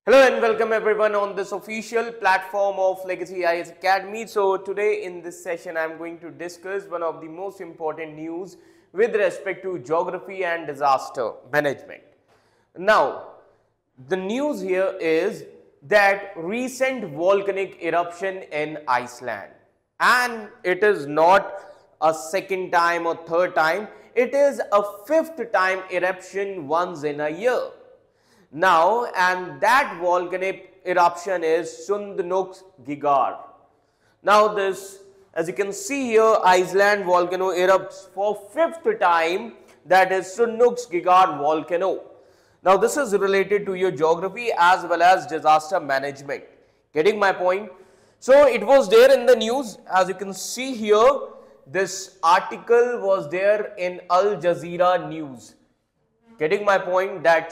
Hello and welcome everyone on this official platform of Legacy IAS Academy. So today in this session I am going to discuss one of the most important news with respect to geography and disaster management. Now the news here is that recent volcanic eruption in Iceland, and it is not a second time or third time, it is a fifth time eruption once in a year. Now, and that volcanic eruption is Sundhnúksgígar. Now this, as you can see here, Iceland volcano erupts for fifth time, that is Sundhnúksgígar volcano. Now this is related to your geography as well as disaster management. Getting my point? So it was there in the news, as you can see here, this article was there in Al Jazeera News. Getting my point that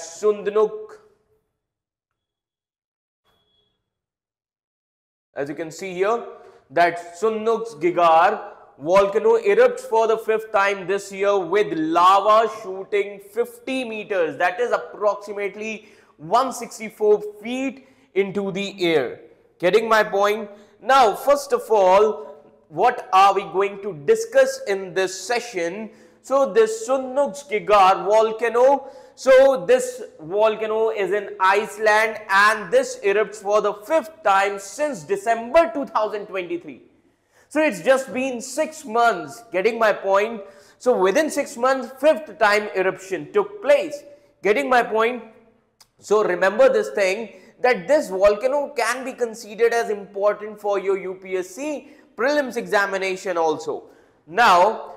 as you can see here, that Sundhnúksgígar volcano erupts for the fifth time this year with lava shooting 50 meters, that is approximately 164 feet into the air. Getting my point? Now, first of all, what are we going to discuss in this session? So this Sundhnúksgígar volcano, so this volcano is in Iceland and this erupts for the fifth time since December 2023. So it's just been 6 months. Getting my point? So within 6 months, fifth time eruption took place. Getting my point? So remember this thing, that this volcano can be considered as important for your UPSC prelims examination also. Now,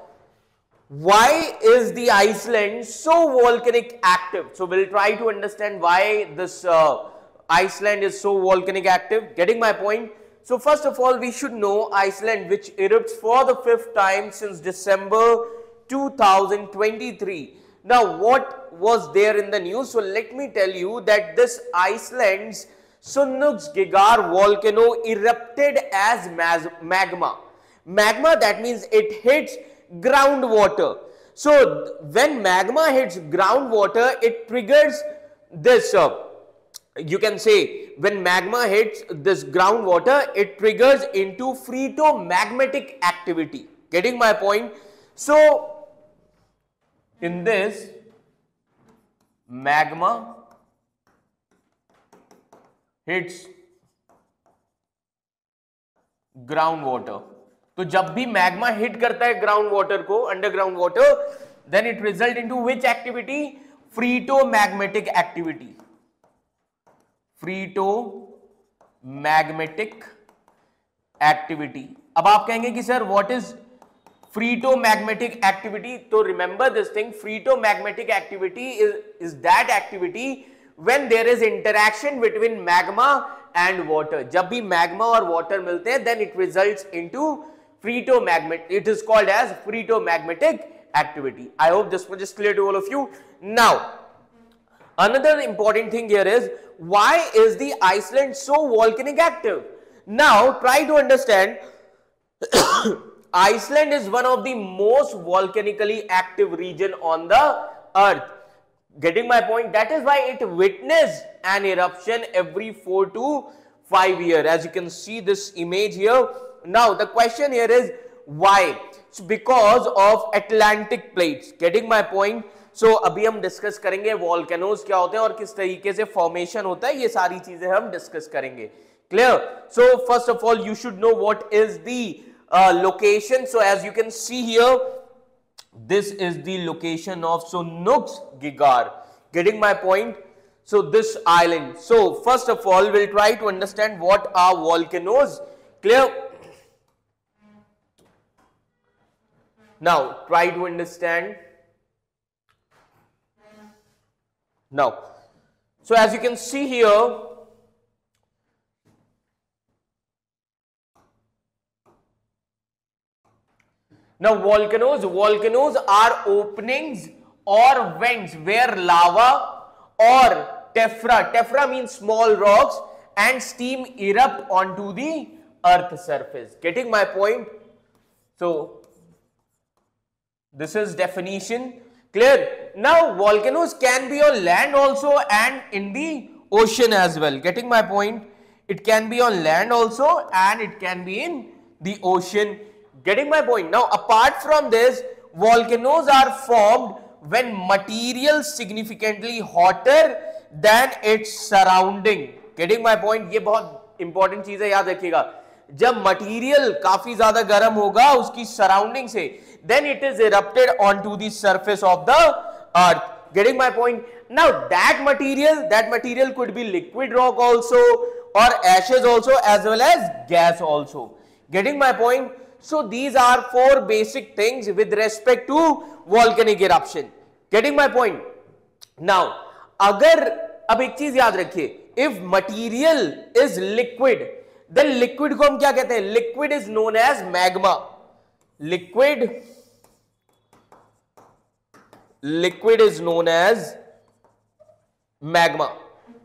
why is the Iceland so volcanic active? So we'll try to understand why this Iceland is so volcanic active. Getting my point? So first of all, we should know Iceland, which erupts for the fifth time since December 2023. Now what was there in the news? So let me tell you that this Iceland's Sundhnúksgígar volcano erupted as magma. Magma, that means it hits groundwater. So when magma hits groundwater, it triggers this, you can say, when magma hits this groundwater, it triggers into phreatomagmatic activity. Getting my point? So in this, magma hits groundwater. तो जब भी magma hit करता है ground water को, underground water, then it result into which activity? Phreatomagmatic activity. Phreatomagmatic activity. अब आप कहेंगे कि sir what is phreatomagmatic activity? तो remember this thing, phreatomagmatic activity is that activity when there is interaction between magma and water. जब भी magma और water मिलते हैं, then it results into phreatomagmatic. It is called as phreatomagmatic activity. I hope this much is clear to all of you. Now, another important thing here is, why is the Iceland so volcanic active? Now, try to understand. Iceland is one of the most volcanically active region on the earth. Getting my point? That is why it witnessed an eruption every 4 to 5 years. As you can see this image here. Now the question here is why? So because of Atlantic plates. Getting my point? So अभी हम discuss करेंगे volcanoes क्या होते हैं और किस तरीके से फॉर्मेशन होता है, ये सारी चीजें हम डिस्कस करेंगे. Clear? So first of all, you should know what is the location. So as you can see here, this is the location of Sundhnúksgígar. Getting my point? So this island. So first of all, we'll try to understand what are volcanoes. Clear? Now try to understand. Now, so as you can see here, now volcanoes are openings or vents where lava or tephra means small rocks, and steam erupt onto the earth surface. Getting my point? So this is definition. Clear? Now volcanoes can be on land also and in the ocean as well. Getting my point? It can be on land also and it can be in the ocean. Getting my point? Now, apart from this, volcanoes are formed when material significantly hotter than its surrounding. Getting my point? ये बहुत important चीज है, याद रखिएगा. जब material काफी ज्यादा गर्म होगा उसकी सराउंडिंग से, then it is erupted onto the surface of the earth. Getting my point? Now that material could be liquid rock also, or ashes also, as well as gas also. Getting my point? So these are four basic things with respect to volcanic eruption. Getting my point? Now अगर, अब एक चीज याद रखिए, if material is liquid, then liquid को हम क्या कहते हैं? Liquid is known as magma. Liquid is known as magma.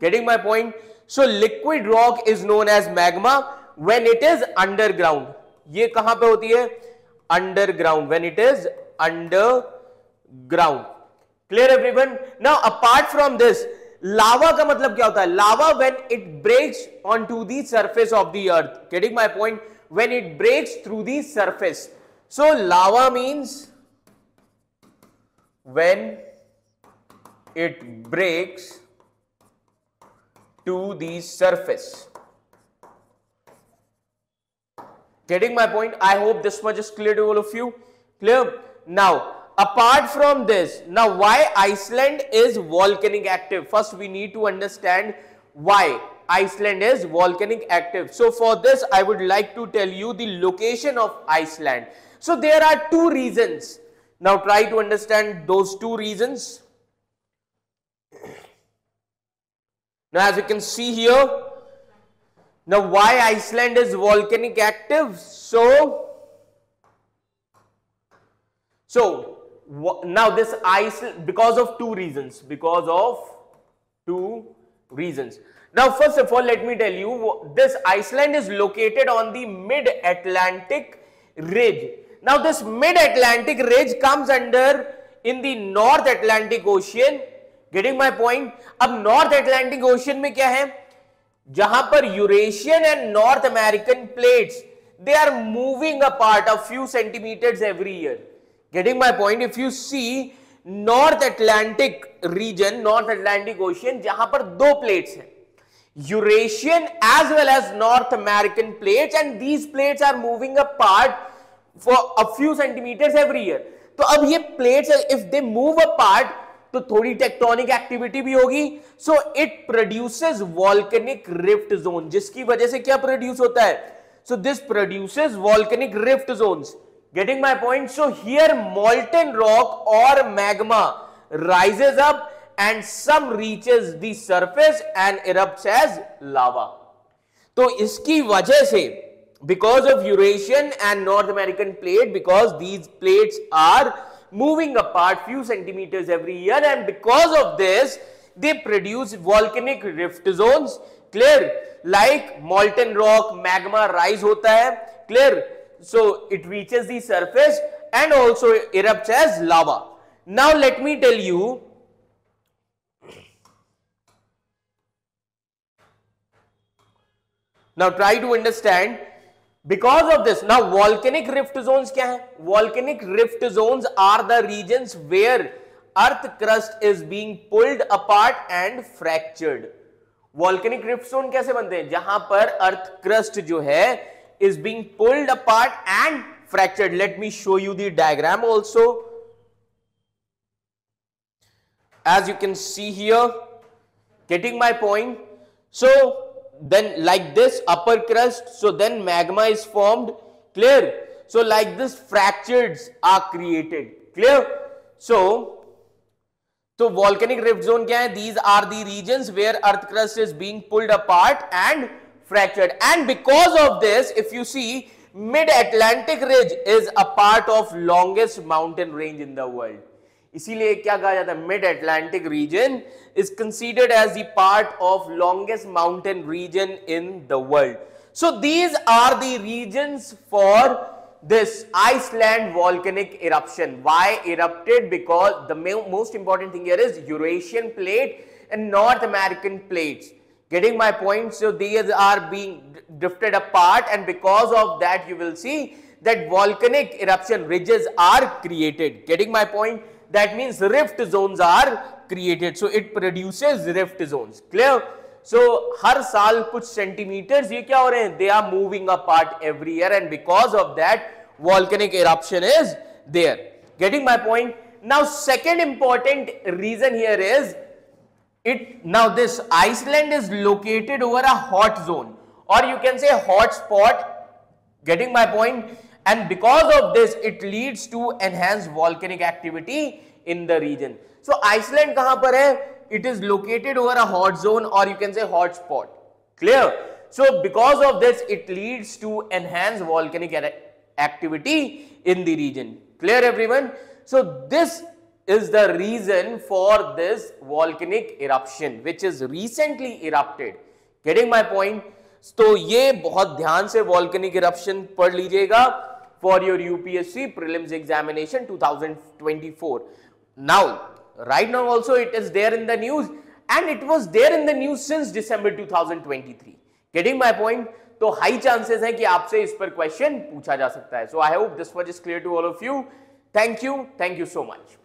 Getting my point? So liquid rock is known as magma when it is underground. ये कहां पे होती है? Underground. When it is underground. Clear everyone? Now apart from this, lava का मतलब क्या होता है? Lava when it breaks onto the surface of the earth. Getting my point? When it breaks through the surface. So lava means when it breaks to the surface. Getting my point? I hope this much is clear to all of you. Clear? Now, apart from this, now why Iceland is volcanic active? First, we need to understand why Iceland is volcanic active. So, for this, I would like to tell you the location of Iceland. So, there are two reasons. Now, try to understand those two reasons. Now, as you can see here, now why Iceland is volcanic active? Now this Iceland, because of two reasons. Now, first of all, let me tell you, this Iceland is located on the mid-Atlantic ridge. Now, this mid-Atlantic ridge comes under in the North Atlantic Ocean. Getting my point? अब North Atlantic Ocean में क्या है? जहां पर Eurasian and North American plates, they are moving apart a few centimeters every year. Getting my point? If you see North Atlantic region, North Atlantic Ocean, जहां पर दो plates हैं, Eurasian as well as North American plates, and these plates are moving apart for a few centimeters every year. तो अब ये plates, if they move apart, तो थोड़ी tectonic activity भी होगी. So it produces volcanic rift zone, जिसकी वजह से क्या प्रोड्यूस होता है? So this produces volcanic rift zones. Getting my point? So here molten rock और magma rises up and some reaches the surface and erupts as lava. तो इसकी वजह से, because of Eurasian and North American plate, because these plates are moving apart few centimeters every year, and because of this they produce volcanic rift zones. Clear? Like molten rock, magma rise hota hai. Clear? So it reaches the surface and also erupts as lava. Now let me tell you, now try to understand. Because of this, now volcanic rift zones क्या है? Volcanic rift zones are the regions where earth crust is being pulled apart and fractured. Volcanic rift zone कैसे बनते हैं? जहां पर earth crust जो है is being pulled apart and fractured. Let me show you the diagram also. As you can see here, getting my point? So then like this upper crust, so then magma is formed. Clear? So like this fractures are created. Clear? So volcanic rift zone क्या है? These are the regions where earth crust is being pulled apart and fractured, and because of this, if you see, mid-Atlantic ridge is a part of longest mountain range in the world. इसीलिए क्या कहा जाता है? Mid Atlantic region is considered as the part of longest mountain region in the world. So these are the regions for this Iceland volcanic eruption. Why erupted? Because the most important thing here is Eurasian plate and North American plates. Getting my point? So these are being drifted apart, and because of that you will see that volcanic eruption ridges are created. Getting my point? That means rift zones are created. So it produces rift zones. Clear? So हर साल कुछ centimeters ये क्या हो रहे हैं? They are moving apart every year, and because of that volcanic eruption is there. Getting my point? Now second important reason here is now this Iceland is located over a hot zone, or you can say hot spot. Getting my point? And because of this it leads to enhanced volcanic activity in the region. So Iceland kahan par hai? It is located over a hot zone, or you can say hot spot. Clear? So because of this it leads to enhanced volcanic activity in the region. Clear everyone? So this is the reason for this volcanic eruption which is recently erupted. Getting my point? तो ये बहुत ध्यान से volcanic eruption पढ़ लीजिएगा for your UPSC prelims examination 2024. Now, right now also it is there in the news, and it was there in the news since December 2023. Getting my point? तो high chances है कि आपसे इस पर question पूछा जा सकता है. So I hope this much is clear to all of you. Thank you so much.